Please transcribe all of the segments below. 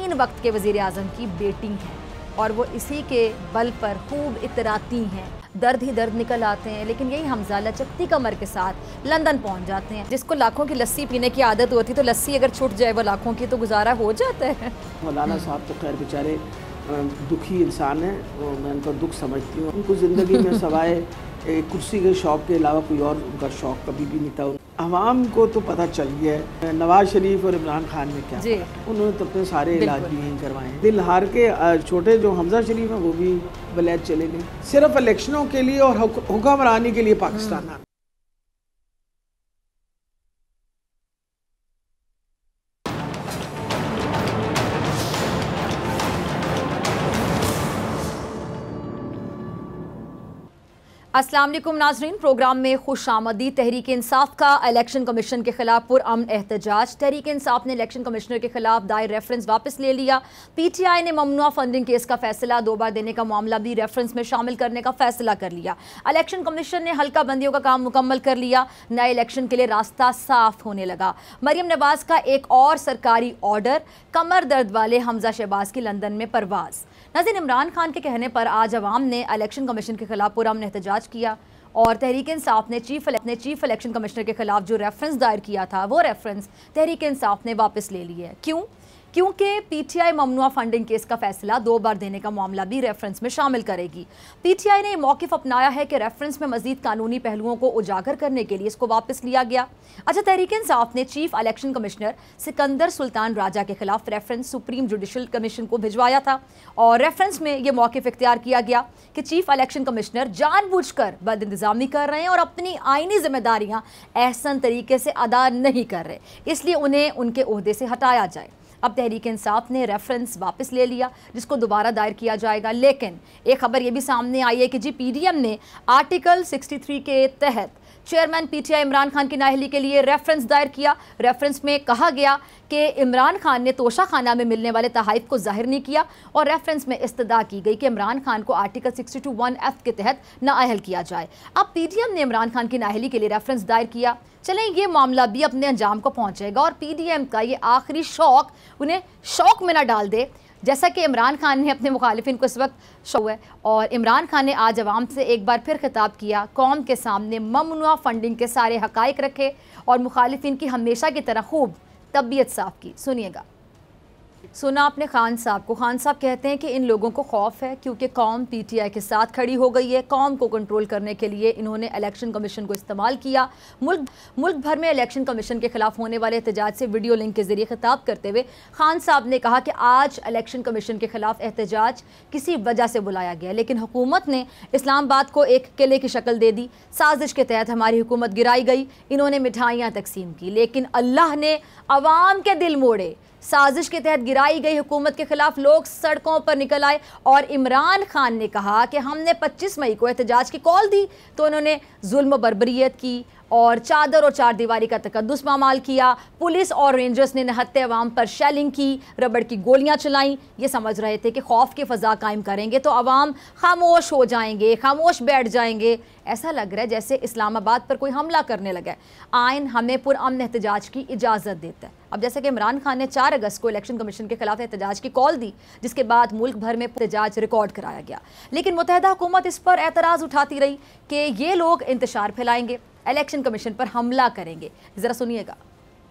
3 वक्त के वज़ीर आज़म की बेटी हैं और वो इसी के बल पर खूब इतराती हैं। दर्द ही दर्द निकल आते हैं, लेकिन यही हमजा लचकती कमर के साथ लंदन पहुंच जाते हैं। जिसको लाखों की लस्सी पीने की आदत होती तो लस्सी अगर छूट जाए वो लाखों की तो गुजारा हो जाता है। मौलाना साहब तो खैर बेचारे दुखी इंसान हैं, मैं उनका दुख समझती हूँ। उनको ज़िंदगी में सवाए कुर्सी के शौक़ के अलावा कोई और उनका शौक़ कभी भी नहीं था। अवाम को तो पता चल गया है नवाज शरीफ और इमरान खान में क्या, उन्होंने तो अपने सारे इलाज भी यहीं करवाए हैं। दिल हार के छोटे जो हमजा शरीफ हैं वो भी वलैद चले गए, सिर्फ इलेक्शनों के लिए और हुक्मरानी के लिए पाकिस्तान आ। अस्सलाम वालेकुम नाज़रीन, प्रोग्राम में खुशामदी। तहरीक इंसाफ का इलेक्शन कमीशन के खिलाफ पुरअमन एहतजाज। तहरीक इंसाफ ने इलेक्शन कमिश्नर के खिलाफ दायर रेफरेंस वापस ले लिया। पीटीआई ने ममनुआ फंडिंग केस का फैसला 2 बार देने का मामला भी रेफरेंस में शामिल करने का फैसला कर लिया। इलेक्शन कमीशन ने हल्का बंदियों का काम मुकम्मल कर लिया। नए इलेक्शन के लिए रास्ता साफ होने लगा। मरियम नवाज का एक और सरकारी ऑर्डर, कमर दर्द वाले हमजा शहबाज की लंदन में परवाज़। नाज़रीन, इमरान खान के कहने पर आज अवाम ने इलेक्शन कमीशन के खिलाफ पुरअमन एहतजाज किया और तहरीक इंसाफ ने चीफ इलेक्शन कमिश्नर के खिलाफ जो रेफरेंस दायर किया था वो रेफरेंस तहरीक इंसाफ ने वापस ले लिया है। क्योंकि पीटीआई ममनुआ फंडिंग केस का फैसला 2 बार देने का मामला भी रेफरेंस में शामिल करेगी। पीटीआई ने मौक़िफ़ अपनाया है कि रेफरेंस में मज़ीद कानूनी पहलुओं को उजागर करने के लिए इसको वापस लिया गया। अच्छा, तहरीक इंसाफ ने chief election commissioner Sikandar Sultan Raja के खिलाफ रेफरेंस सुप्रीम जुडिशल कमीशन को भिजवाया था और रेफरेंस में यह मौक़िफ़ इख्तियार किया गया कि चीफ इलेक्शन कमिश्नर जानबूझकर बदइंतज़ामी कर रहे हैं और अपनी आइनी जिम्मेदारियाँ एहसन तरीके से अदा नहीं कर रहे, इसलिए उन्हें उनके ओहदे से हटाया जाए। अब तहरीक इंसाफ ने रेफरेंस वापस ले लिया जिसको दोबारा दायर किया जाएगा। लेकिन एक खबर ये भी सामने आई है कि जी पीडीएम ने आर्टिकल 63 के तहत चेयरमैन पीटीआई इमरान खान की नाअहली के लिए रेफरेंस दायर किया। रेफरेंस में कहा गया कि इमरान खान ने तोशा खाना में मिलने वाले तहाइफ को जाहिर नहीं किया और रेफरेंस में इस्तदा की गई कि इमरान खान को आर्टिकल 62(1)(f) के तहत नाअहल किया जाए। अब पीडीएम ने इमरान खान की नाअहली के लिए रेफरेंस दायर किया। चलें, ये मामला भी अपने अंजाम को पहुंचेगा और पीडीएम का ये आखिरी शौक उन्हें शौक में ना डाल दे, जैसा कि इमरान खान ने अपने मुखालिफिन को इस वक्त शो है। और इमरान खान ने आज अवाम से एक बार फिर खिताब किया, कौम के सामने ममनुआ फंडिंग के सारे हकाइक रखे और मुखालिफिन की हमेशा की तरह खूब तबीयत साफ की। सुनिएगा। सुना आपने खान साहब को। खान साहब कहते हैं कि इन लोगों को खौफ है क्योंकि कौम पीटीआई के साथ खड़ी हो गई है। कौम को कंट्रोल करने के लिए इन्होंने इलेक्शन कमीशन को इस्तेमाल किया। मुल्क भर में इलेक्शन कमीशन के खिलाफ होने वाले एहतजाज से वीडियो लिंक के जरिए खिताब करते हुए खान साहब ने कहा कि आज इलेक्शन कमीशन के खिलाफ एहतजाज किसी वजह से बुलाया गया, लेकिन हुकूमत ने इस्लामाबाद को एक किले की शक्ल दे दी। साजिश के तहत हमारी हुकूमत गिराई गई। इन्होंने मिठाइयाँ तकसीम की, लेकिन अल्लाह ने अवाम के दिल मोड़े। साजिश के तहत गिराई गई हुकूमत के खिलाफ लोग सड़कों पर निकल आए और इमरान खान ने कहा कि हमने 25 मई को एहतजाज की कॉल दी तो उन्होंने जुल्म बर्बरियत की और चादर और चार दीवारी का तकद्दुस पामाल किया। पुलिस और रेंजर्स ने निहत्ते अवाम पर शेलिंग की, रबड़ की गोलियां चलाई। ये समझ रहे थे कि खौफ की फ़ज़ा कायम करेंगे तो अवाम खामोश हो जाएंगे, खामोश बैठ जाएंगे। ऐसा लग रहा है जैसे इस्लामाबाद पर कोई हमला करने लगा है। आइन हमें पुरअमन एहतजाज की इजाज़त देता है। अब जैसे कि इमरान खान ने 4 अगस्त को इलेक्शन कमीशन के खिलाफ एहतजाज की कॉल दी, जिसके बाद मुल्क भर में एहतजाज रिकॉर्ड कराया गया, लेकिन मुत्तहदा हुकूमत इस पर एतराज़ उठाती रही कि ये लोग इंतशार फैलाएंगे, इलेक्शन कमीशन पर हमला करेंगे। ज़रा सुनिएगा।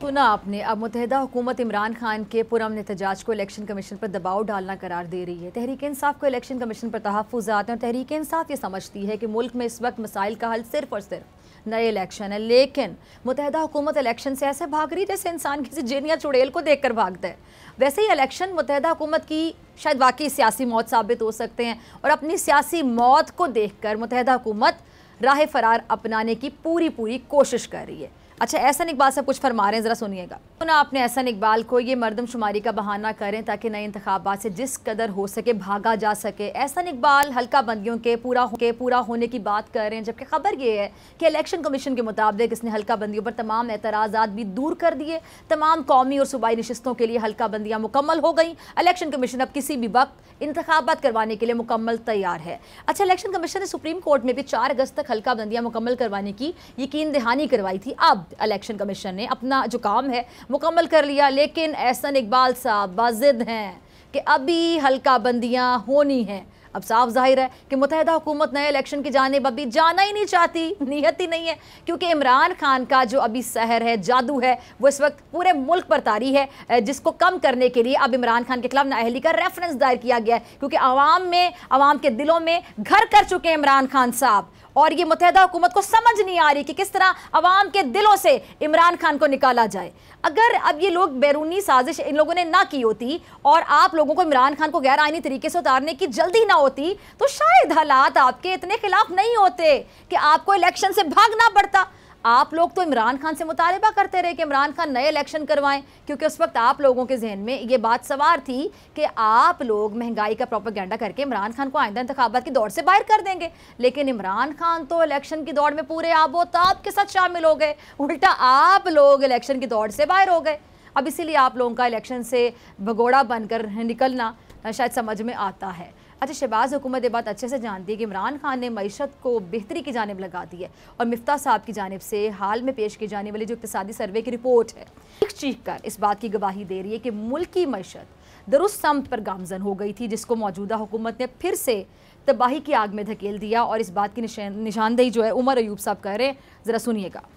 सुना आपने। अब मुत्तहदा हुकूमत इमरान खान के पुरअमन एहतजाज को इलेक्शन कमीशन पर दबाव डालना करार दे रही है। तहरीक इंसाफ को इलेक्शन कमीशन पर तहफ़्फ़ुज़ात हैं और तहरीक इंसाफ ये समझती है कि मुल्क में इस वक्त मसाइल का हल सिर्फ़ और सिर्फ नए इलेक्शन है। लेकिन मुत्तहदा हुकूमत इलेक्शन से ऐसे भाग रही जैसे इंसान किसी जिन या चुड़ैल को देख कर भागता है। वैसे ही इलेक्शन मुत्तहदा हुकूमत की शायद वाकई सियासी मौत साबित हो सकते हैं और अपनी सियासी मौत को देख कर मुत्तहदा हुकूमत राह फरार अपनाने की पूरी कोशिश कर रही है। अच्छा, एहसन इकबाल साहब कुछ फरमा रहे हैं, ज़रा सुनिएगा। सुना आपने एहसन इकबाल को। ये मरदमशुमारी का बहाना करें ताकि नए इंतखाबात से जिस कदर हो सके भागा जा सके। एहसन इकबाल हल्का बंदियों के पूरा होने की बात कर रहे हैं, जबकि खबर ये है कि इलेक्शन कमीशन के मुताबिक इसने हल्का बंदियों पर तमाम एतराज़ात भी दूर कर दिए। तमाम कौमी और सूबाई नशिस्तों के लिए हल्का बंदियाँ मुकम्मल हो गई। इलेक्शन कमीशन अब किसी भी वक्त इंतखाबात करवाने के लिए मुकम्मल तैयार है। अच्छा, इलेक्शन कमीशन ने सुप्रीम कोर्ट में भी 4 अगस्त तक हल्का बंदियाँ मुकम्मल करवाने की यकीन दहानी करवाई थी। अब इलेक्शन कमीशन ने अपना जो काम है मुकम्मल कर लिया, लेकिन एहसन इकबाल साहब बाजिद हैं। कि अभी हल्का बंदियाँ होनी हैं। अब साफ जाहिर है कि मुत्तहिदा हुकूमत नए इलेक्शन की जानिब अभी जाना ही नहीं चाहती, नीयत ही नहीं है, क्योंकि इमरान खान का जो अभी सहर है, जादू है, वो इस वक्त पूरे मुल्क पर तारी है, जिसको कम करने के लिए अब इमरान खान के खिलाफ नाअहली का रेफरेंस दायर किया गया है, क्योंकि आवाम के दिलों में घर कर चुके हैं इमरान खान साहब। और ये मुत्तहिदा हुकूमत को समझ नहीं आ रही कि किस तरह अवाम के दिलों से इमरान खान को निकाला जाए। अगर अब ये लोग बैरूनी साजिश इन लोगों ने ना की होती और आप लोगों को इमरान खान को गैर आईनी तरीके से उतारने की जल्दी ना होती, तो शायद हालात आपके इतने खिलाफ नहीं होते कि आपको इलेक्शन से भागना पड़ता। आप लोग तो इमरान खान से मुतालिबा करते रहे कि इमरान खान नए इलेक्शन करवाएं, क्योंकि उस वक्त आप लोगों के जहन में ये बात सवार थी कि आप लोग महंगाई का प्रोपेगेंडा करके इमरान खान को आइंदा इंतखाबात की दौड़ से बाहर कर देंगे। लेकिन इमरान खान तो इलेक्शन की दौड़ में पूरे आबोताब के साथ शामिल हो गए, उल्टा आप लोग इलेक्शन की दौड़ से बाहर हो गए। अब इसीलिए आप लोगों का इलेक्शन से भगोड़ा बनकर निकलना शायद समझ में आता है। अच्छा, शहबाज हुकूमत ये बात अच्छे से जानती है कि इमरान खान ने मईशत को बेहतरी की जानिब लगा दी है, और मिफ्ता साहब की जानिब से हाल में पेश की जाने वाली जो इक़्तिसादी सर्वे की रिपोर्ट है, चीख कर इस बात की गवाही दे रही है कि मुल्क की मईशत दुरुस्त समत पर गामजन हो गई थी, जिसको मौजूदा हुकूमत ने फिर से तबाही की आग में धकेल दिया। और इस बात की निशानदेही जो है उमर अयूब साहब कह रहे हैं, ज़रा सुनिएगा।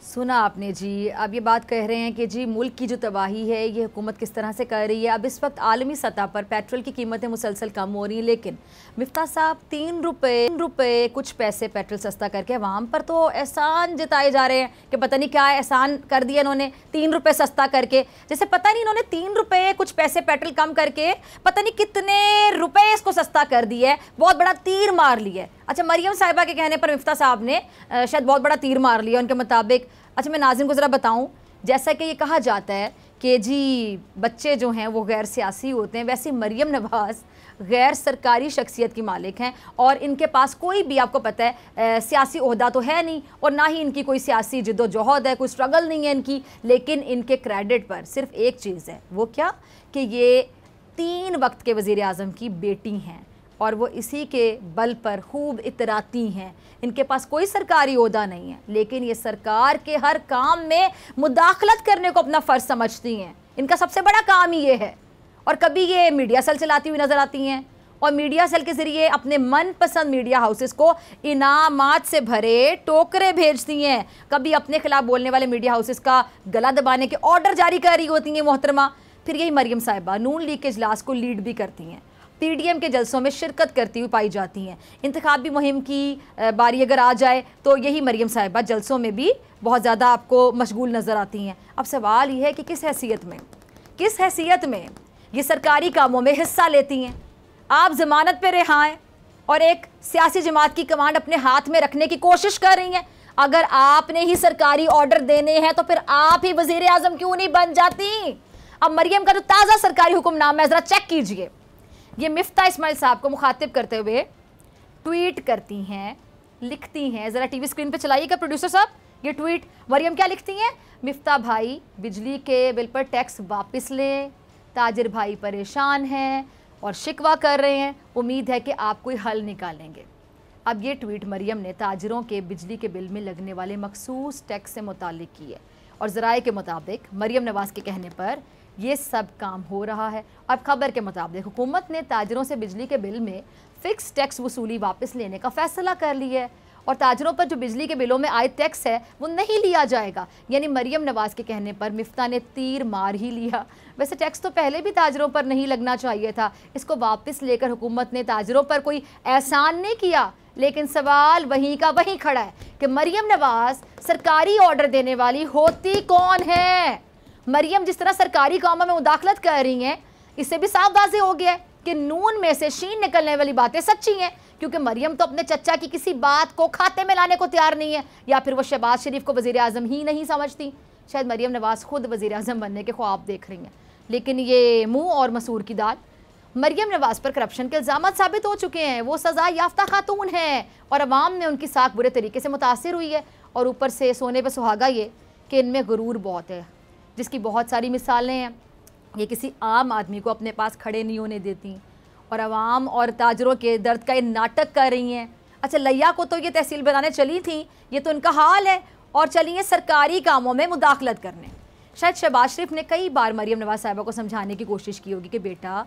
सुना आपने जी, अब ये बात कह रहे हैं कि जी मुल्क की जो तबाही है ये हुकूमत किस तरह से कर रही है। अब इस वक्त आलमी सतह पर पेट्रोल की कीमतें मुसलसल कम हो रही हैं, लेकिन मिफ्ता साहब 3 रुपये कुछ पैसे पेट्रोल सस्ता करके अवाम पर तो एहसान जताए जा रहे हैं कि पता नहीं क्या एहसान कर दिया इन्होंने 3 रुपये सस्ता करके। जैसे पता नहीं इन्होंने 3 रुपये कुछ पैसे पेट्रोल कम करके पता नहीं कितने रुपये इसको सस्ता कर दिया है, बहुत बड़ा तीर मार लिया है। अच्छा, मरियम साहिबा के कहने पर मिफ्ता साहब ने शायद बहुत बड़ा तीर मार लिया उनके मुताबिक। अच्छा, मैं नाज़रीन को ज़रा बताऊं, जैसा कि ये कहा जाता है कि जी बच्चे जो हैं वो गैर सियासी होते हैं, वैसे मरियम नवाज़ गैर सरकारी शख्सियत की मालिक हैं, और इनके पास कोई भी, आपको पता है, सियासी ओहदा तो है नहीं, और ना ही इनकी कोई सियासी जिद्दोजहद है, कोई स्ट्रगल नहीं है इनकी। लेकिन इनके क्रेडिट पर सिर्फ एक चीज़ है, वो क्या कि ये 3 वक्त के वज़ीर आज़म की बेटी हैं, और वो इसी के बल पर खूब इतराती हैं। इनके पास कोई सरकारी ओहदा नहीं है, लेकिन ये सरकार के हर काम में मुदाखलत करने को अपना फ़र्ज समझती हैं। इनका सबसे बड़ा काम ही ये है। और कभी ये मीडिया सेल चलाती हुई नज़र आती हैं, और मीडिया सेल के ज़रिए अपने मनपसंद मीडिया हाउसेस को इनामात से भरे टोकरे भेजती हैं। कभी अपने खिलाफ बोलने वाले मीडिया हाउसेस का गला दबाने के ऑर्डर जारी कर रही होती हैं मोहतरमा। फिर यही मरियम साहिबा नून लीग के इजलास को लीड भी करती हैं, PDM के जलसों में शिरकत करती हुई पाई जाती हैं। इंतखाबी मुहिम की बारी अगर आ जाए तो यही मरियम साहिबा जलसों में भी बहुत ज़्यादा आपको मशगूल नज़र आती हैं। अब सवाल ये है कि किस हैसियत में ये सरकारी कामों में हिस्सा लेती हैं। आप ज़मानत पे रिहा हैं और एक सियासी जमात की कमांड अपने हाथ में रखने की कोशिश कर रही हैं। अगर आपने ही सरकारी ऑर्डर देने हैं तो फिर आप ही वज़ीर आज़म क्यों नहीं बन जाती? अब मरियम का जो ताज़ा सरकारी हुक्मनामा है, ज़रा चेक कीजिए। ये मिफ्ता इस्माइल साहब को मुखातिब करते हुए ट्वीट करती हैं, लिखती हैं। ज़रा टीवी स्क्रीन पे चलाइएगा प्रोड्यूसर साहब, ये ट्वीट मरियम क्या लिखती हैं? मिफ्ता भाई बिजली के बिल पर टैक्स वापस लें, ताजिर भाई परेशान हैं और शिकवा कर रहे हैं, उम्मीद है कि आप कोई हल निकालेंगे। अब ये ट्वीट मरियम ने ताजिरों के बिजली के बिल में लगने वाले मखसूस टैक्स से मुताल्लिक की है, और ज़राए के मुताबिक मरियम नवाज़ के कहने पर ये सब काम हो रहा है। अब खबर के मुताबिक हुकूमत ने ताजिरों से बिजली के बिल में फ़िक्स टैक्स वसूली वापस लेने का फ़ैसला कर लिया है, और ताजिरों पर जो बिजली के बिलों में आए टैक्स है वो नहीं लिया जाएगा। यानी मरियम नवाज़ के कहने पर मिफ्ता ने तीर मार ही लिया। वैसे टैक्स तो पहले भी ताजिरों पर नहीं लगना चाहिए था, इसको वापस लेकर हुकूमत ने ताजिरों पर कोई एहसान नहीं किया। लेकिन सवाल वहीं का वहीं खड़ा है कि मरियम नवाज़ सरकारी ऑर्डर देने वाली होती कौन है? मरियम जिस तरह सरकारी कामों में मुदाखलत कर रही हैं, इससे भी साफ वाज़ेह हो गया है कि नून में से शीन निकलने वाली बातें सच्ची हैं, क्योंकि मरियम तो अपने चचा की किसी बात को खाते में लाने को तैयार नहीं है, या फिर वो शहबाज शरीफ को वज़ीर आज़म ही नहीं समझती। शायद मरियम नवाज़ खुद वज़ीर आज़म बनने के ख्वाब देख रही हैं, लेकिन ये मुँह और मसूर की दाल। मरियम नवाज़ पर करप्शन के इल्ज़ाम साबित हो चुके हैं, वो सज़ा याफ्ता खातून हैं और अवाम ने उनकी साख बुरे तरीके से मुतासिर हुई है। और ऊपर से सोने पर सुहागा ये कि इनमें गुरूर बहुत है, जिसकी बहुत सारी मिसालें हैं। ये किसी आम आदमी को अपने पास खड़े नहीं होने देती, और अवाम और ताजरों के दर्द का ये नाटक कर रही हैं। अच्छा, लैया को तो ये तहसील बनाने चली थी, ये तो इनका हाल है, और चली हैं सरकारी कामों में मुदाखलत करने। शायद शहबाज शरीफ ने कई बार मरियम नवाज़ साहिबा को समझाने की कोशिश की होगी कि बेटा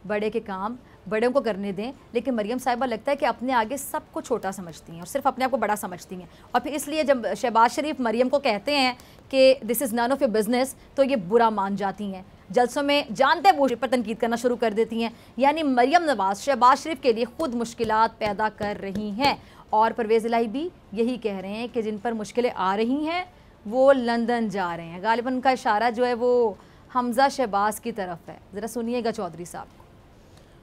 बड़े के काम बड़ों को करने दें, लेकिन मरियम साहिबा लगता है कि अपने आगे सबको छोटा समझती हैं और सिर्फ अपने आप को बड़ा समझती हैं। और फिर इसलिए जब शहबाज शरीफ मरियम को कहते हैं कि this is none of your business, तो ये बुरा मान जाती हैं, जलसों में जानते बूझे पर तनकीद करना शुरू कर देती हैं। यानी मरियम नवाज शहबाज शरीफ के लिए खुद मुश्किलात पैदा कर रही हैं। और परवेज़ इलाही भी यही कह रहे हैं कि जिन पर मुश्किलें आ रही हैं वो लंदन जा रहे हैं। गालिबन उनका इशारा जो है वो हमज़ा शहबाज की तरफ है। ज़रा सुनिएगा चौधरी साहब को।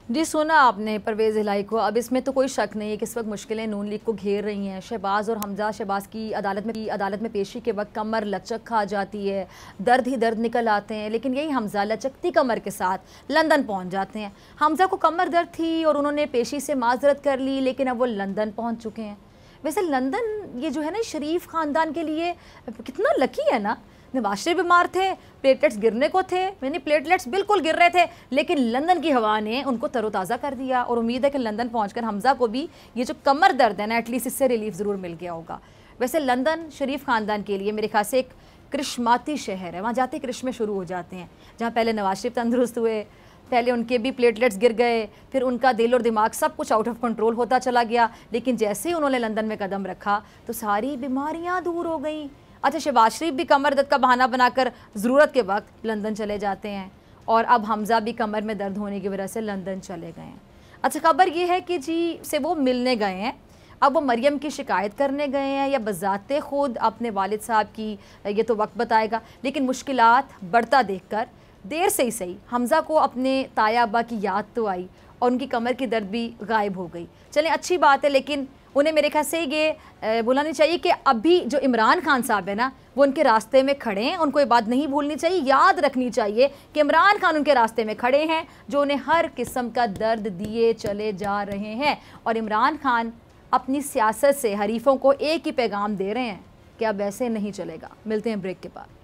जी सुना आपने परवेज़ इलाही को। अब इसमें तो कोई शक नहीं है कि इस वक्त मुश्किलें नून लीग को घेर रही हैं। शहबाज और हमज़ा शहबाज की अदालत में पेशी के वक्त कमर लचक खा जाती है, दर्द ही दर्द निकल आते हैं, लेकिन यही हमज़ा लचकती कमर के साथ लंदन पहुंच जाते हैं। हमज़ा को कमर दर्द थी और उन्होंने पेशी से माजरत कर ली, लेकिन अब वो लंदन पहुँच चुके हैं। वैसे लंदन ये जो है ना शरीफ ख़ानदान के लिए कितना लकी है ना। नवाज शरीफ बीमार थे, प्लेटलेट्स गिरने को थे, यानी प्लेटलेट्स बिल्कुल गिर रहे थे, लेकिन लंदन की हवा ने उनको तरोताज़ा कर दिया। और उम्मीद है कि लंदन पहुंचकर हमज़ा को भी ये जो कमर दर्द है ना, एटलीस्ट इससे रिलीफ ज़रूर मिल गया होगा। वैसे लंदन शरीफ ख़ानदान के लिए मेरे ख्याल से एक करिश्माती शहर है। वहाँ जाते करिश्मे शुरू हो जाते हैं। जहाँ पहले नवाज शरीफ तंदुरुस्त हुए, पहले उनके भी प्लेटलेट्स गिर गए, फिर उनका दिल और दिमाग सब कुछ आउट ऑफ कंट्रोल होता चला गया, लेकिन जैसे ही उन्होंने लंदन में कदम रखा तो सारी बीमारियाँ दूर हो गई। अच्छा, शहबाज शरीफ भी कमर दर्द का बहाना बनाकर ज़रूरत के वक्त लंदन चले जाते हैं, और अब हमज़ा भी कमर में दर्द होने की वजह से लंदन चले गए हैं। अच्छा, खबर ये है कि जी से वो मिलने गए हैं। अब वो मरियम की शिकायत करने गए हैं या बज़ाते ख़ुद अपने वालिद साहब की, ये तो वक्त बताएगा, लेकिन मुश्किलात बढ़ता देखकर देर से ही सही हमज़ा को अपने ताया अब्बा की याद तो आई और उनकी कमर की दर्द भी गायब हो गई। चलें, अच्छी बात है, लेकिन उन्हें मेरे ख्याल से ये बोलना चाहिए कि अभी जो इमरान खान साहब है ना, वो उनके रास्ते में खड़े हैं। उनको ये बात नहीं भूलनी चाहिए, याद रखनी चाहिए कि इमरान खान उनके रास्ते में खड़े हैं, जो उन्हें हर किस्म का दर्द दिए चले जा रहे हैं। और इमरान खान अपनी सियासत से हरीफों को एक ही पैगाम दे रहे हैं कि अब ऐसे नहीं चलेगा। मिलते हैं ब्रेक के बाद।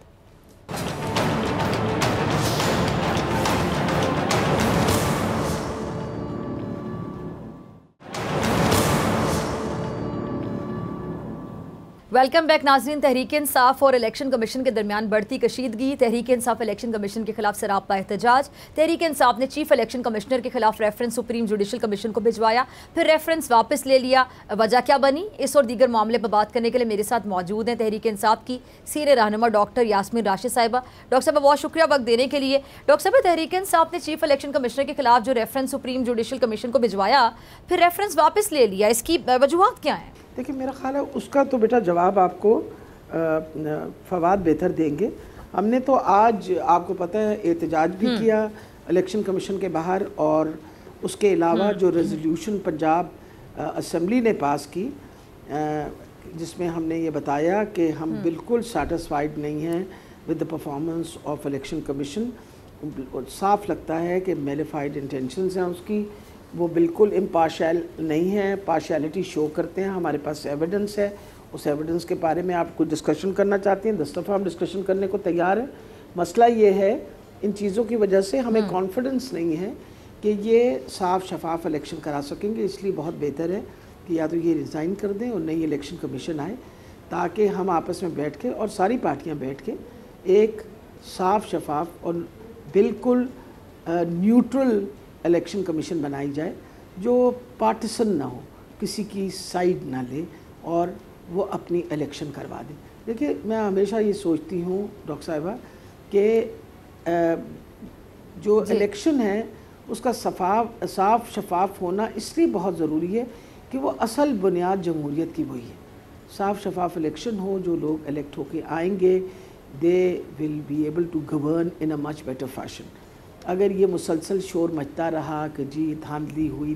वेलकम बैक नाज़रीन। तहरीक इंसाफ और इलेक्शन कमीशन के दरमियान बढ़ती कशीदगी। तहरीक इंसाफ इलेक्शन कमीशन के खिलाफ सरापा एहतजाज। तहरीक इंसाफ ने चीफ इलेक्शन कमिश्नर के खिलाफ रेफरेंस सुप्रीम जुडिशल कमीशन को भिजवाया, फिर रेफरेंस वापस ले लिया। वजह क्या बनी, इस और दीगर मामले पर बात करने के लिए मेरे साथ मौजूद हैं तहरीक इंसाफ की सीनियर रहनुमा डॉक्टर यास्मीन राशिद साहिबा। डॉक्टर साहब, बहुत शुक्रिया वक्त देने के लिए। डॉक्टर साहब, तहरीक इंसाफ ने चीफ इलेक्शन कमिश्नर के खिलाफ जो रेफरेंस सुप्रीम जुडिशल कमीशन को भिजवाया, फिर रेफरेंस वापस ले लिया, इसकी वजूहत क्या है? देखिए, मेरा ख्याल है उसका तो बेटा जवाब आपको फवाद बेहतर देंगे। हमने तो आज आपको पता है एहतजाज भी किया इलेक्शन कमीशन के बाहर, और उसके अलावा जो रेजोल्यूशन पंजाब असम्बली ने पास की जिसमें हमने ये बताया कि हम बिल्कुल सेटिस्फाइड नहीं हैं with the performance of election commission. साफ लगता है कि मेलिफाइड इंटेंशंस हैं उसकी, वो बिल्कुल इम्पार्शियल नहीं है, पार्शियलिटी शो करते हैं। हमारे पास एविडेंस है, उस एविडेंस के बारे में आप कुछ डिस्कशन करना चाहते हैं, 10 दफ़ा हम डिस्कशन करने को तैयार हैं। मसला ये है, इन चीज़ों की वजह से हमें कॉन्फिडेंस नहीं है कि ये साफ शफाफ इलेक्शन करा सकेंगे। इसलिए बहुत बेहतर है कि या तो ये रिज़ाइन कर दें और नई इलेक्शन कमीशन आए, ताकि हम आपस में बैठ के और सारी पार्टियाँ बैठ के एक साफ शफाफ और बिल्कुल न्यूट्रल इलेक्शन कमीशन बनाई जाए, जो पार्टिसन ना हो, किसी की साइड ना ले और वो अपनी इलेक्शन करवा दे। देखिए, मैं हमेशा ये सोचती हूँ डॉक्टर साहिबा कि जो इलेक्शन है उसका साफ शफाफ होना इसलिए बहुत ज़रूरी है कि वो असल बुनियाद जमहूरियत की वही है। साफ शफाफ इलेक्शन हो, जो लोग इलेक्ट होके आएंगे they will be able to govern in a much better fashion. अगर ये मुसलसल शोर मचता रहा कि जी धांधली हुई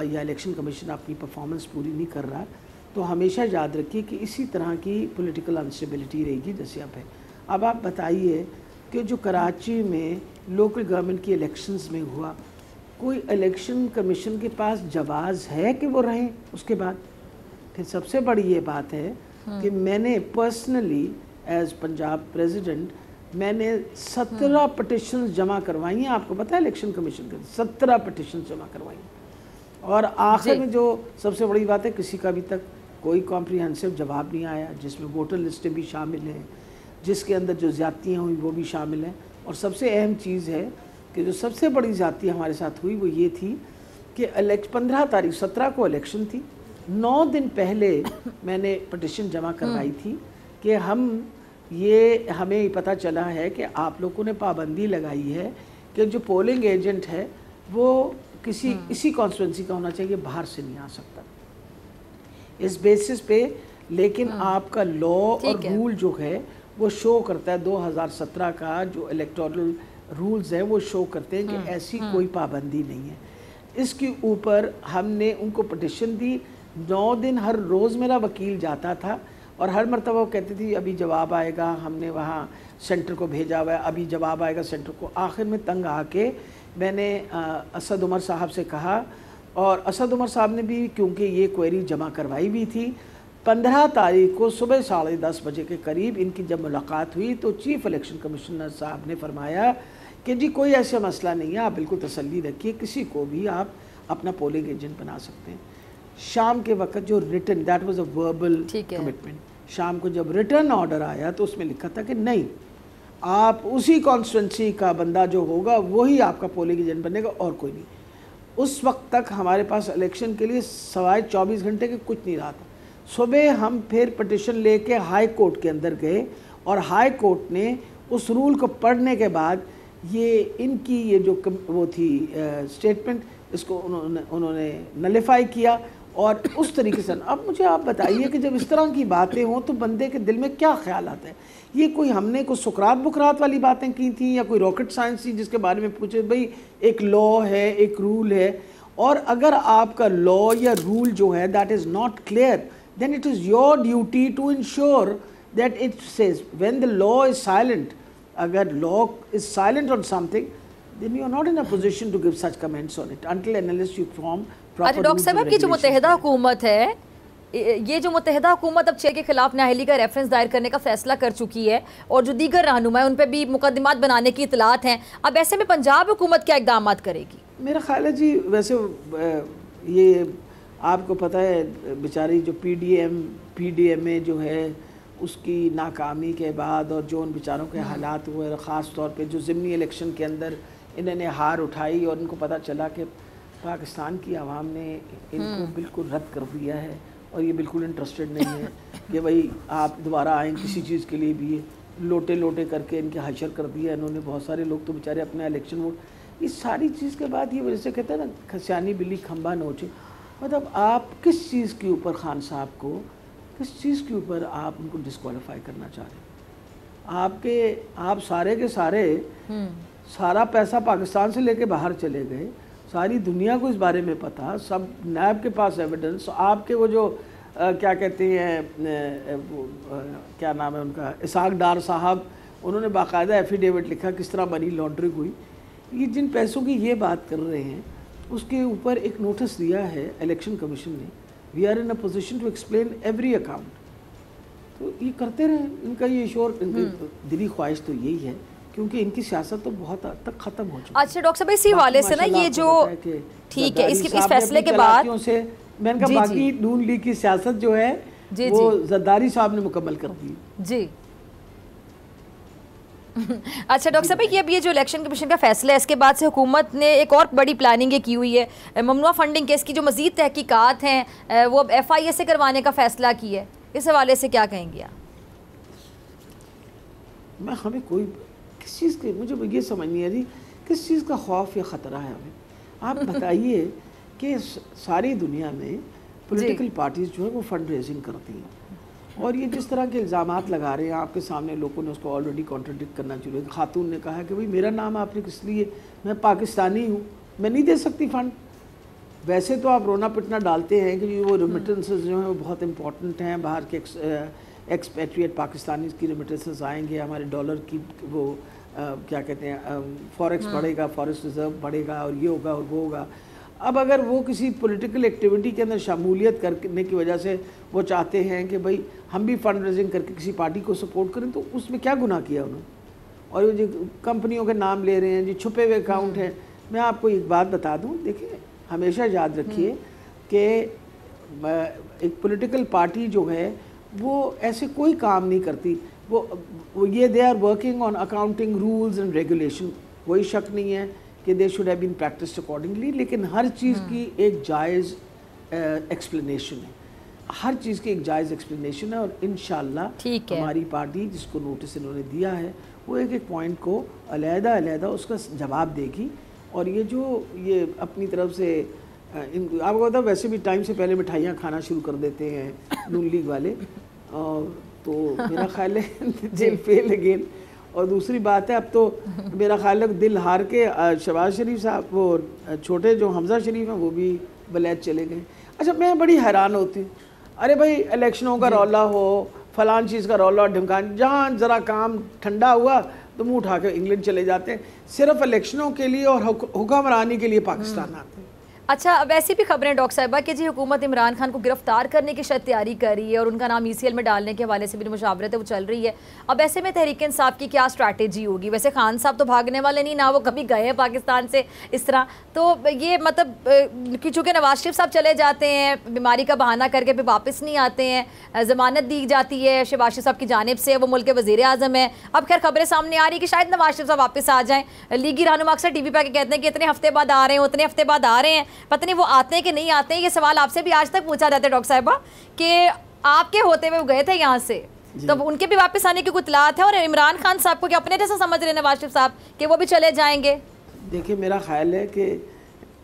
या इलेक्शन कमीशन अपनी परफॉर्मेंस पूरी नहीं कर रहा, तो हमेशा याद रखिए कि इसी तरह की पॉलिटिकल अनस्टेबिलिटी रहेगी जैसे अब है। अब आप बताइए कि जो कराची में लोकल गवर्नमेंट की इलेक्शंस में हुआ, कोई इलेक्शन कमीशन के पास जवाज़ है कि वो रहें उसके बाद? फिर सबसे बड़ी ये बात है कि मैंने पर्सनली एज पंजाब प्रेसिडेंट मैंने 17 पटिशन्स जमा करवाई हैं। आपको पता है इलेक्शन कमीशन के 17 पटिशन्स जमा करवाई हैं, और आखिर में जो सबसे बड़ी बात है, किसी का अभी तक कोई कॉम्प्रिहेंसिव जवाब नहीं आया, जिसमें वोटर लिस्टें भी शामिल हैं, जिसके अंदर जो ज़्यादतियाँ हुई वो भी शामिल हैं। और सबसे अहम चीज़ है कि जो सबसे बड़ी ज़्यादती हमारे साथ हुई वो ये थी कि 15 तारीख 17 को इलेक्शन थी, 9 दिन पहले मैंने पटिशन जमा करवाई थी कि हमें पता चला है कि आप लोगों ने पाबंदी लगाई है कि जो पोलिंग एजेंट है वो इसी कॉन्स्टिट्यूंसी का होना चाहिए, बाहर से नहीं आ सकता। इस बेसिस पे लेकिन आपका लॉ और रूल जो है वो शो करता है, 2017 का जो इलेक्टोरल रूल्स हैं वो शो करते हैं कि ऐसी कोई पाबंदी नहीं है। इसके ऊपर हमने उनको पटिशन दी, 9 दिन हर रोज़ मेरा वकील जाता था और हर मरतबा वो कहती थी अभी जवाब आएगा, हमने वहाँ सेंटर को भेजा हुआ है, अभी जवाब आएगा सेंटर को। आखिर में तंग आके मैंने असद उमर साहब से कहा, और असद उमर साहब ने भी क्योंकि ये क्वेरी जमा करवाई भी थी, 15 तारीख को सुबह 10:30 बजे के करीब इनकी जब मुलाकात हुई तो चीफ इलेक्शन कमिश्नर साहब ने फरमाया कि जी कोई ऐसा मसला नहीं है, आप बिल्कुल तसल्ली रखिए, किसी को भी आप अपना पोलिंग एजेंट बना सकते हैं। शाम के वक्त जो return, that was a verbal commitment, शाम को जब रिटर्न ऑर्डर आया तो उसमें लिखा था कि नहीं, आप उसी कॉन्स्टिट्यूंसी का बंदा जो होगा वही आपका पोलिंग एजेंट बनेगा और कोई नहीं। उस वक्त तक हमारे पास इलेक्शन के लिए सवाए 24 घंटे के कुछ नहीं रहा था। सुबह हम फिर पटिशन लेके हाई कोर्ट के अंदर गए और हाई कोर्ट ने उस रूल को पढ़ने के बाद ये जो वो थी स्टेटमेंट, इसको उन्होंने नलिफाई किया और उस तरीके से। अब मुझे आप बताइए कि जब इस तरह की बातें हों तो बंदे के दिल में क्या ख्याल आता है? ये कोई हमने कोई सुकरात बुकरात वाली बातें की थी या कोई रॉकेट साइंस थी जिसके बारे में पूछे? भाई एक लॉ है, एक रूल है, और अगर आपका लॉ या रूल जो है that is not clear, then it is your duty to ensure that it says when the law is silent, agar law is silent on something, then you are not in a position to give such comments on it until and unless you form proper rules. Doctor साहब की जो मुत्तहिदा हुकूमत है, ये जो मुत्तहिदा हुकूमत अब 6 के खिलाफ नाअहली का रेफरेंस दायर करने का फैसला कर चुकी है और जो दीगर रहनुमा है उन पर भी मुकदमात बनाने की इतलात हैं, अब ऐसे में पंजाब हुकूमत क्या इकदाम करेगी? मेरा ख्याल है जी, वैसे ये आपको पता है बेचारी जो PDMA जो है उसकी नाकामी के बाद और जो उन बेचारों के हालात हुए, ख़ास तौर पे जो ज़िमनी इलेक्शन के अंदर इन्होंने हार उठाई और उनको पता चला कि पाकिस्तान की आवाम ने इनको बिल्कुल रद्द कर दिया है और ये बिल्कुल इंटरेस्टेड नहीं है कि भाई आप दोबारा आएँ किसी चीज़ के लिए भी। लोटे करके इनके हशर कर दिया इन्होंने। बहुत सारे लोग तो बेचारे अपने इलेक्शन वोट, इस सारी चीज़ के बाद ये वजह से कहते हैं ना, खसियानी बिल्ली खंबा नोचे। मतलब आप किस चीज़ के ऊपर खान साहब को, किस चीज़ के ऊपर आप उनको डिस्क्वालीफाई करना चाह रहे हैं? आप सारे के सारे सारा पैसा पाकिस्तान से लेके बाहर चले गए, सारी दुनिया को इस बारे में पता, सब नैब के पास एविडेंस। आपके वो जो क्या कहते हैं क्या नाम है उनका, इसाक डार साहब, उन्होंने बाकायदा एफिडेविट लिखा किस तरह मनी लॉन्ड्रिंग हुई। ये जिन पैसों की ये बात कर रहे हैं उसके ऊपर एक नोटिस दिया है इलेक्शन कमीशन ने, we are in a position to explain every account. तो ये करते रहे, इनका ये शोर, इनकी दिली ख्वाहिश तो यही है, क्योंकि इनकी सियासत तो बहुत हद तक ख़त्म हो चुकी है। अच्छा डॉक्टर साहब, इसी हवाले से ना ये जो ठीक है, इस फैसले के बाद से मैंने कहा बाकी नून लीग की सियासत जो है वो जरदारी साहब ने मुकम्मल कर दी जी। अच्छा डॉक्टर साहब, ये जो इलेक्शन कमीशन का फैसला है, इसके बाद से हुकूमत ने एक और बड़ी प्लानिंग की हुई है, ममनुआ फंडिंग केस की जो मज़ीद तहकीकात हैं वो अब FIA से करवाने का फैसला की है। इस हवाले से क्या कहेंगे आप? हमें कोई किस चीज़ की, मुझे ये समझ नहीं आ रही किस चीज़ का खौफ या ख़तरा है हमें। आप बताइए कि सारी दुनिया में पॉलिटिकल पार्टीज़ जो है वो फंड रेजिंग करती हैं, और ये जिस तरह के इल्ज़ामात लगा रहे हैं आपके सामने, लोगों ने उसको ऑलरेडी कॉन्ट्रडिक्ट करना शुरू किया। खातून ने कहा कि भाई मेरा नाम आपने किस लिए, मैं पाकिस्तानी हूँ, मैं नहीं दे सकती फ़ंड। वैसे तो आप रोना पिटना डालते हैं कि वो रेमिटेंसेस जो हैं वो बहुत इंपॉर्टेंट हैं, बाहर के एक्सपेट्रिएट पाकिस्तानी की रेमिटेंसेस आएंगे, हमारे डॉलर की वो क्या कहते हैं फॉरेक्स बढ़ेगा, फॉरेक्स रिजर्व बढ़ेगा, और ये होगा और वो होगा। अब अगर वो किसी पॉलिटिकल एक्टिविटी के अंदर शामूलियत करने की वजह से वो चाहते हैं कि भाई हम भी फंड रेजिंग करके किसी पार्टी को सपोर्ट करें, तो उसमें क्या गुनाह किया उन्होंने? और ये जो कंपनियों के नाम ले रहे हैं, जो छुपे हुए अकाउंट हैं, मैं आपको एक बात बता दूं, देखिए हमेशा याद रखिए कि एक पॉलिटिकल पार्टी जो है वो ऐसे कोई काम नहीं करती, वो ये they are working on accounting rules and regulation. कोई शक नहीं है कि they should have been practised accordingly, लेकिन हर चीज़ की एक जायज़ एक्सप्लेनेशन है, हर चीज़ की एक जायज़ एक्सप्लेनेशन है। और इंशाल्लाह हमारी पार्टी जिसको नोटिस इन्होंने दिया है वो एक एक पॉइंट को अलहदा उसका जवाब देगी। और ये अपनी तरफ से आपको पता वैसे भी टाइम से पहले मिठाइयाँ खाना शुरू कर देते हैं नून लीग वाले, तो मेरा ख्याल है दिल फेल अगेन। और दूसरी बात है अब तो मेरा ख्याल है दिल हार के शहबाज शरीफ साहब, वो छोटे जो हमजा शरीफ हैं वो भी वलैत चले गए। अच्छा, मैं बड़ी हैरान होती हूँ, अरे भाई इलेक्शनों का रौला हो, फलान चीज़ का रौला ढमकान, जहाँ ज़रा काम ठंडा हुआ तो मुँह उठा के इंग्लैंड चले जाते हैं, सिर्फ इलेक्शनों के लिए और हुक्मरानी के लिए पाकिस्तान आते हैं। अच्छा, अब ऐसी भी खबरें डॉक्टर साहिबा कि जी हुकूमत इमरान खान को गिरफ्तार करने की शायद तैयारी कर रही है और उनका नाम ECL में डालने के हवाले से भी मुशावरत है वो चल रही है। अब ऐसे में तहरीक इंसाफ की क्या स्ट्रैटेजी होगी? वैसे खान साहब तो भागने वाले नहीं, ना वो कभी गए हैं पाकिस्तान से इस तरह, तो ये मतलब कि चूँकि नवाज शरीफ साहब चले जाते हैं, बीमारी का बहाना करके फिर वापस नहीं आते हैं, ज़मानत दी जाती है शहबाज शरीफ साहब की जानिब से, वो मुल्क के वज़ीर आज़म है। अब खैर खबरें सामने आ रही कि शायद नवाज शरीफ साहब वापस आ जाएँ। लीगी रहनुमा अक्सर TV पर कहते हैं कि इतने हफ्ते बाद आ रहे हैं, उतने हफ्ते बाद आ रहे हैं, पता नहीं वो आते हैं कि नहीं आते हैं। ये सवाल आपसे भी आज तक पूछा जाता है डॉक्टर साहिबा कि आपके होते हुए गए थे यहाँ से, तो उनके भी वापस आने की कुछ इत्तलात है, और इमरान खान साहब को क्या अपने जैसा समझ रहे हैं नवाज शरीफ साहब कि वो भी चले जाएंगे? देखिए, मेरा ख्याल है कि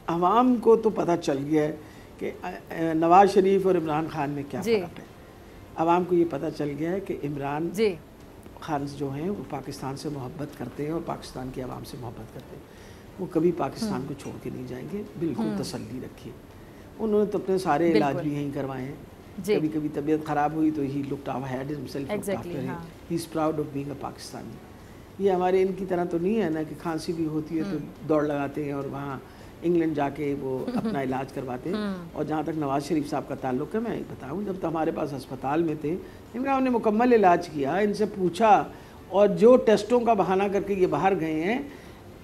अवाम को तो पता चल गया है कि नवाज शरीफ और इमरान खान में क्या फ़र्क है। अवाम को ये पता चल गया है कि इमरान खान जो हैं वो पाकिस्तान से मोहब्बत करते हैं और पाकिस्तान की आवाम से मोहब्बत करते हैं, वो कभी पाकिस्तान को छोड़ के नहीं जाएंगे, बिल्कुल तसल्ली रखिए। उन्होंने तो अपने सारे इलाज भी यहीं करवाए हैं, कभी कभी तबीयत ख़राब हुई तो he looked had himself looked after him, he is proud of being a Pakistani. ये हमारे इनकी तरह तो नहीं है ना कि खांसी भी होती है तो दौड़ लगाते हैं और वहाँ इंग्लैंड जाके वो अपना इलाज करवाते हैं। और जहाँ तक नवाज शरीफ साहब का ताल्लुक़ है, मैं बताऊँ, जब तो हमारे पास अस्पताल में थे, इमरान ने मुकम्मल इलाज किया, इनसे पूछा, और जो टेस्टों का बहाना करके ये बाहर गए हैं,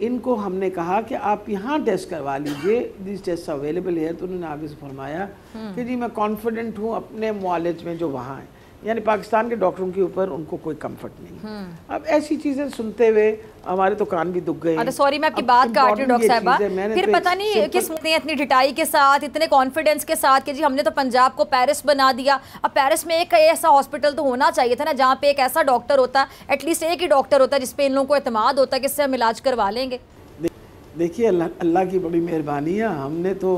इनको हमने कहा कि आप यहाँ टेस्ट करवा लीजिए, दिस टेस्ट अवेलेबल है। तो उन्होंने आगे से फरमाया कि जी मैं कॉन्फिडेंट हूँ अपने मुआलिज में जो वहाँ हैं, यानी पाकिस्तान के डॉक्टरों के ऊपर उनको कोई कंफर्ट नहीं। अब ऐसी चीज़ें सुनते हुए हमारे तो कान भी दुख गए। अरे सॉरी, मैं आपकी बात काट रही हूँ डॉक्टर साहिबा, फिर पता नहीं किस इतनी डिटाई के साथ, इतने कॉन्फिडेंस के साथ कि जी हमने तो पंजाब को पेरिस बना दिया। अब पेरिस में एक ऐसा हॉस्पिटल तो होना चाहिए था ना जहाँ पे एक ऐसा डॉक्टर होता, एटलीस्ट एक ही डॉक्टर होता जिसपे इन लोगों को एतमाद होता कि इससे हम इलाज करवा लेंगे। देखिए, अल्लाह की बड़ी मेहरबानी है, हमने तो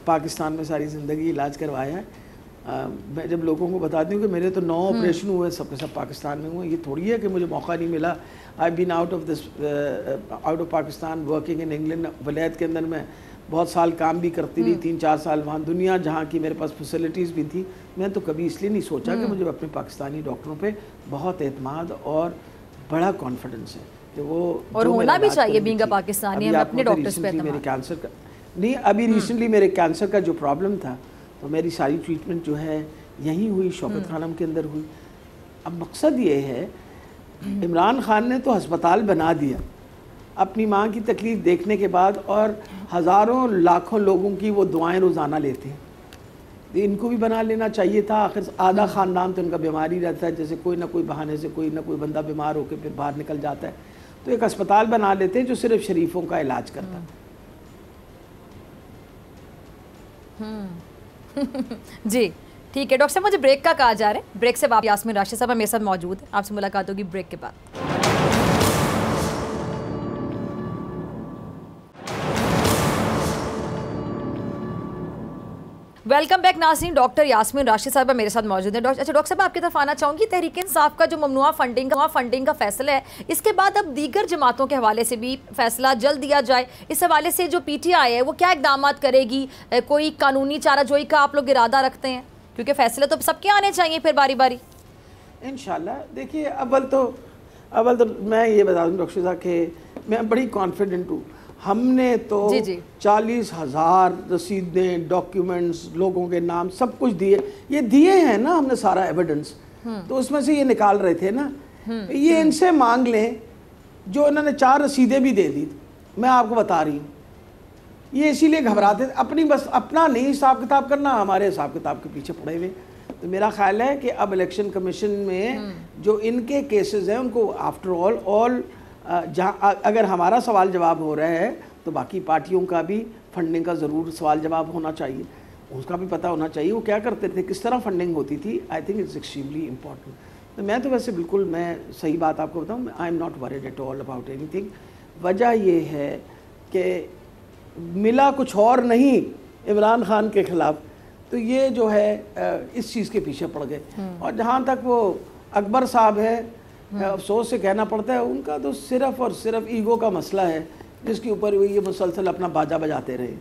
पाकिस्तान में सारी ज़िंदगी इलाज करवाया है। मैं जब लोगों को बताती हूँ कि मेरे तो 9 ऑपरेशन हुए, सबके सब पाकिस्तान में हुए, ये थोड़ी है कि मुझे मौका नहीं मिला। I been out of Pakistan working in England. वलैत के अंदर मैं बहुत साल काम भी करती रही, 3-4 साल वहाँ दुनिया जहाँ की मेरे पास फैसिलिटीज़ भी थी। मैं तो कभी इसलिए नहीं सोचा कि मुझे अपने पाकिस्तानी डॉक्टरों पर बहुत एतमाद और बड़ा कॉन्फिडेंस है कि वो, और होना भी चाहिए बीइंग पाकिस्तानी। हम अपने डॉक्टर्स पे मेरे कैंसर का नहीं, अभी रिसेंटली मेरे कैंसर का जो प्रॉब्लम था तो मेरी सारी ट्रीटमेंट जो है यहीं हुई, शौकत खानम के अंदर हुई। अब मकसद ये है, इमरान खान ने तो अस्पताल बना दिया अपनी माँ की तकलीफ़ देखने के बाद, और हज़ारों लाखों लोगों की वो दुआएं रोज़ाना लेते हैं। इनको भी बना लेना चाहिए था। आखिर आधा ख़ानदान तो इनका बीमारी रहता है, जैसे कोई ना कोई बहाने से कोई ना कोई बंदा बीमार होकर फिर बाहर निकल जाता है, तो एक अस्पताल बना लेते हैं जो सिर्फ शरीफों का इलाज करता है। जी ठीक है डॉक्टर साहब, मुझे ब्रेक का कहा जा रहा है। ब्रेक से वापस यास्मीन राशिद साहब मेरे साथ मौजूद है, आपसे मुलाकात होगी ब्रेक के बाद। वेलकम बैक नाज़रीन, डॉक्टर यास्मीन राशिद साहब मेरे साथ मौजूद है। अच्छा डॉक्टर साहब, आपकी तरफ आना चाहूँगी, तहरीक इंसाफ का जो ममनुआ फंडिंग का फैसला है, इसके बाद अब दीगर जमातों के हवाले से भी फैसला जल्द दिया जाए, इस हवाले से जो PTI है वो क्या इकदाम करेगी? कोई कानूनी चाराजोई का आप लोग इरादा रखते हैं? क्योंकि फैसले तो सबके आने चाहिए फिर बारी बारी। इंशाल्लाह। देखिए, अव्वल तो मैं ये बता दूँ डॉक्टर साहब कि मैं बड़ी कॉन्फिडेंट हूँ। हमने तो 40,000 रसीदें, डॉक्यूमेंट्स, लोगों के नाम सब कुछ दिए, ये दिए हैं ना हमने सारा एविडेंस, तो उसमें से ये निकाल रहे थे ना। ये इनसे मांग लें, जो इन्होंने 4 रसीदें भी दे दी, मैं आपको बता रही हूँ। ये इसीलिए घबराते थे, अपनी बस अपना नहीं हिसाब किताब करना, हमारे हिसाब किताब के पीछे पड़े हुए। तो मेरा ख्याल है कि अब इलेक्शन कमीशन में जो इनके केसेस हैं उनको आफ्टर ऑल जहाँ अगर हमारा सवाल जवाब हो रहा है तो बाकी पार्टियों का भी फंडिंग का ज़रूर सवाल जवाब होना चाहिए, उसका भी पता होना चाहिए वो क्या करते थे, किस तरह फंडिंग होती थी। I think it's extremely important. तो मैं तो वैसे बिल्कुल, मैं सही बात आपको बताऊँ, I am not worried at all about anything. वजह ये है कि मिला कुछ और नहीं इमरान खान के ख़िलाफ़, तो ये जो है इस चीज़ के पीछे पड़ गए। और जहाँ तक वो अकबर साहब है, अफसोस से कहना पड़ता है, उनका तो सिर्फ और सिर्फ ईगो का मसला है जिसके ऊपर वो ये मुसलसल अपना बाजा बजाते रहे।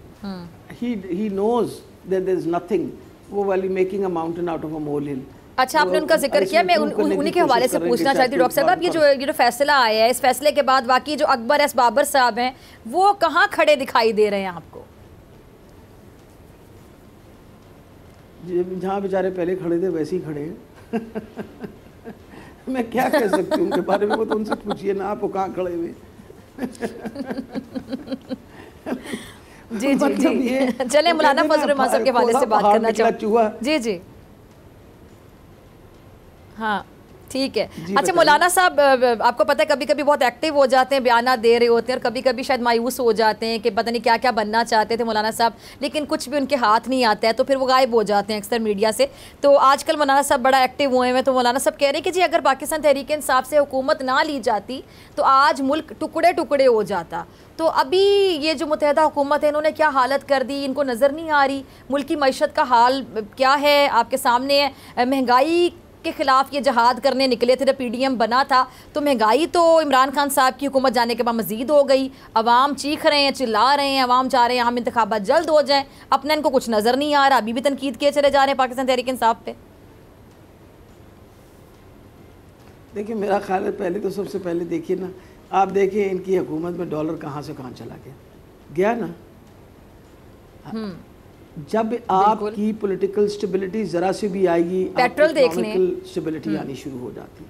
He knows that there is nothing, वो वाली making a mountain out of a molehill. अच्छा, आपने उनका जिक्र किया, मैं उन्हीं के हवाले से पूछना चाहती हूँ डॉक्टर साहब, आप ये जो फैसला आया है, इस फैसले के बाद वाकई जो अकबर एस बाबर साहब हैं वो कहाँ खड़े दिखाई दे रहे हैं आपको? जहाँ बेचारे पहले खड़े थे वैसे ही खड़े हैं। मैं क्या कह सकती हूँ उनके बारे में, वो तो उनसे पूछिए ना, आप वो कहाँ खड़े हुए। जी जी जी, चले मौलाना फजल रहमान साहब के हवाले से बात करना चाहूँ। जी जी हाँ ठीक है। अच्छा मौलाना साहब, आपको पता है कभी कभी बहुत एक्टिव हो जाते हैं, बयाना दे रहे होते हैं, और कभी कभी शायद मायूस हो जाते हैं कि पता नहीं क्या क्या बनना चाहते थे मौलाना साहब, लेकिन कुछ भी उनके हाथ नहीं आता है तो फिर वो गायब हो जाते हैं अक्सर मीडिया से। तो आजकल मौलाना साहब बड़ा एक्टिव हुए हैं, तो मौलाना साहब कह रहे हैं कि जी अगर पाकिस्तान तहरीक इंसाफ से हुकूमत ना ली जाती तो आज मुल्क टुकड़े टुकड़े हो जाता। तो अभी ये जो मुत्तहदा हुकूमत है इन्होंने क्या हालत कर दी, इनको नज़र नहीं आ रही मुल्क की मईशत का हाल क्या है, आपके सामने है। महंगाई के ख़िलाफ़ ये जहाद करने निकले थे, जब PDM बना था तो महंगाई तो इमरान खान साहब की हुकूमत जाने के बाद मज़ीद हो गई। अवाम चीख रहे हैं, चिल्ला रहे हैं, अवाम चाह रहे हैं हम इंतखाबात जल्द हो जाएं, अपना इनको कुछ नज़र नहीं आ रहा, अभी भी तनकीद किए चले जा रहे हैं पाकिस्तान तहरीक इंसाफ पे। देखिए मेरा ख्याल है, पहले तो सबसे पहले देखिए ना, आप देखिए इनकी हुकूमत में डॉलर कहाँ से कहाँ चला गया ना। जब आपकी पॉलिटिकल स्टेबिलिटी ज़रा से भी आएगी, पेट्रोल देख लें, स्टेबिलिटी आनी शुरू हो जाती है।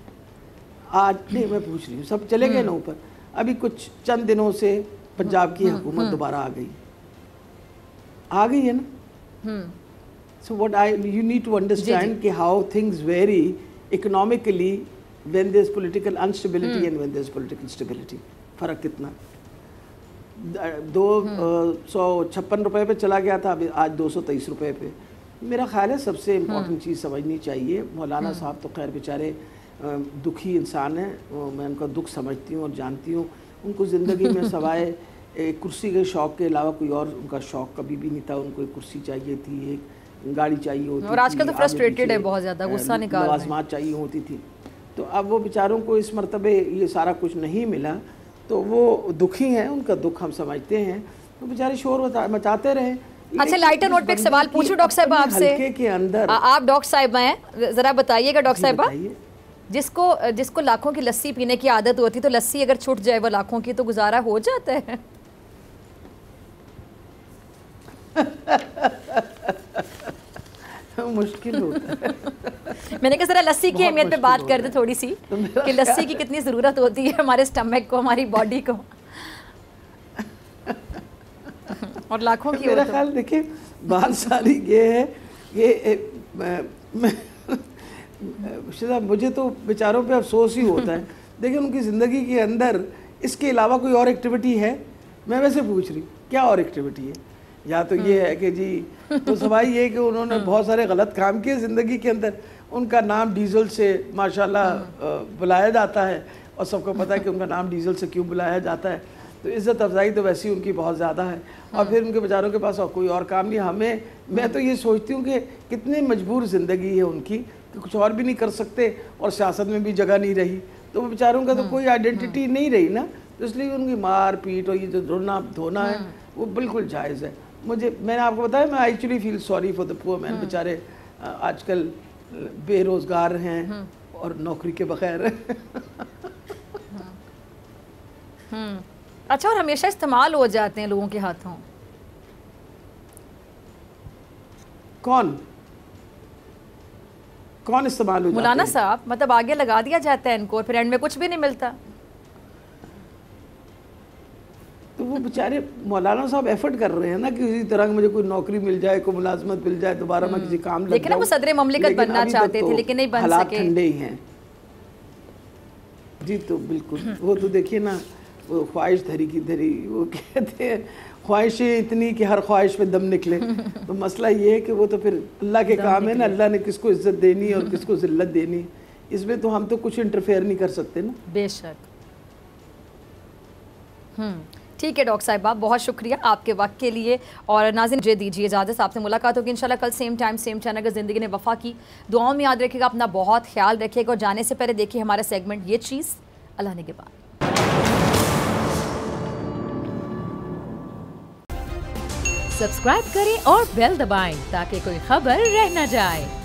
आज नहीं, मैं पूछ रही हूँ, सब चले गए ना ऊपर, अभी कुछ चंद दिनों से पंजाब की हुकूमत दोबारा आ गई है ना। So what you need to understand कि how things very economically when there is political unstability and when there is political stability. फ़र्क कितना, 256 रुपये पे चला गया था, अभी आज 223 रुपये पे। मेरा ख्याल है सबसे इम्पोर्टेंट चीज़ समझनी चाहिए, मौलाना साहब तो खैर बेचारे दुखी इंसान हैं, मैं उनका दुख समझती हूँ और जानती हूँ। उनको ज़िंदगी में सवाए एक कुर्सी के शौक़ के अलावा कोई और उनका शौक़ कभी भी नहीं था। उनको एक कुर्सी चाहिए थी, एक गाड़ी चाहिए होती थी, और आजकल तो फ्रस्ट्रेटेड है, बहुत ज़्यादा गुस्सा निकाल रहे हैं, लवाज़मात चाहिए होती थी। तो अब वो बेचारों को इस मरतबे ये सारा कुछ नहीं मिला तो वो दुखी हैं, उनका दुख हम समझते हैं। तो बेचारे शोर मचाते रहे। अच्छा लाइटर नोट पे एक सवाल पूछूं डॉक्टर साहब आपसे, के अंदर आप डॉक्टर साहिबा हैं, ज़रा बताइएगा डॉक्टर साहिबा, जिसको लाखों की लस्सी पीने की आदत होती है तो लस्सी अगर छूट जाए वो लाखों की, तो गुजारा हो जाता है? मुश्किल होता है। मैंने कहा जरा लस्सी की अहमियत पे बात कर दे थोड़ी सी, कि लस्सी की कितनी ज़रूरत होती है हमारे स्टमक को, हमारी बॉडी को, और लाखों की। मेरा ख्याल देखिए बात सारी ये है, ये मुझे तो बेचारों पे अफसोस ही होता है। देखिए उनकी ज़िंदगी के अंदर इसके अलावा कोई और एक्टिविटी है? मैं वैसे पूछ रही क्या और एक्टिविटी है? या तो ये है कि जी, तो सवाल ये है कि उन्होंने बहुत सारे गलत काम किए ज़िंदगी के अंदर। उनका नाम डीजल से माशाल्लाह बुलाया जाता है, और सबको पता है कि उनका नाम डीजल से क्यों बुलाया जाता है। तो इज़्ज़त अफजाई तो वैसी उनकी बहुत ज़्यादा है, और फिर उनके बेचारों के पास और कोई और काम नहीं। मैं तो ये सोचती हूँ कि कितनी मजबूर ज़िंदगी है उनकी, कि कुछ और भी नहीं कर सकते, और सियासत में भी जगह नहीं रही, तो वो बेचारों का तो कोई आइडेंटिटी नहीं रही ना। तो इसलिए उनकी मार पीट और ये जो धोना है वो बिल्कुल जायज़ है। मैंने आपको बताया, मैं actually feel sorry for the poor man. बेचारे आजकल बेरोज़गार हैं और नौकरी के बगैर। अच्छा, और हमेशा इस्तेमाल हो जाते हैं लोगों के हाथों। कौन इस्तेमाल हो जाते हैं? मौलाना साहब, मतलब आगे लगा दिया जाता है इनको और फिर एंड में कुछ भी नहीं मिलता। तो वो बेचारे मौलाना साहब एफर्ट कर रहे हैं ना कि किसी तरह मुझे कोई नौकरी मिल जाए, कोई मुलाजमत मिल जाए, दोबारा मैं किसी काम लग जाऊं। लेकिन वो सदर ममलिकत बनना चाहते थे लेकिन नहीं बन सके। ठंडे ही हैं जी। तो बिल्कुल वो तो देखिए ना, वो ख्वाहिश धरी की धरी, वो कहते हैं ख्वाहिशें इतनी कि हर ख्वाहिश पे दम निकले। तो मसला ये है कि वो तो फिर अल्लाह के काम है ना, अल्लाह ने किसको इज्जत देनी और किसको जिल्लत देनी, इसमें तो हम तो कुछ इंटरफेयर नहीं कर सकते ना। बेशक। ठीक है डॉक्टर साहिबा, बहुत शुक्रिया आपके वक्त के लिए। और नाज़रीन मुझे दीजिए इजाज़त, आपसे मुलाकात होगी इंशाल्लाह कल सेम टाइम सेम चैनल। अगर ज़िंदगी ने वफ़ा की, दुआओं में याद रखिएगा, अपना बहुत ख्याल रखिएगा। और जाने से पहले देखिए हमारा सेगमेंट ये चीज़, अल्लाह ने के बाद। सब्सक्राइब करें और बेल दबाएं ताकि कोई खबर रह न जाए।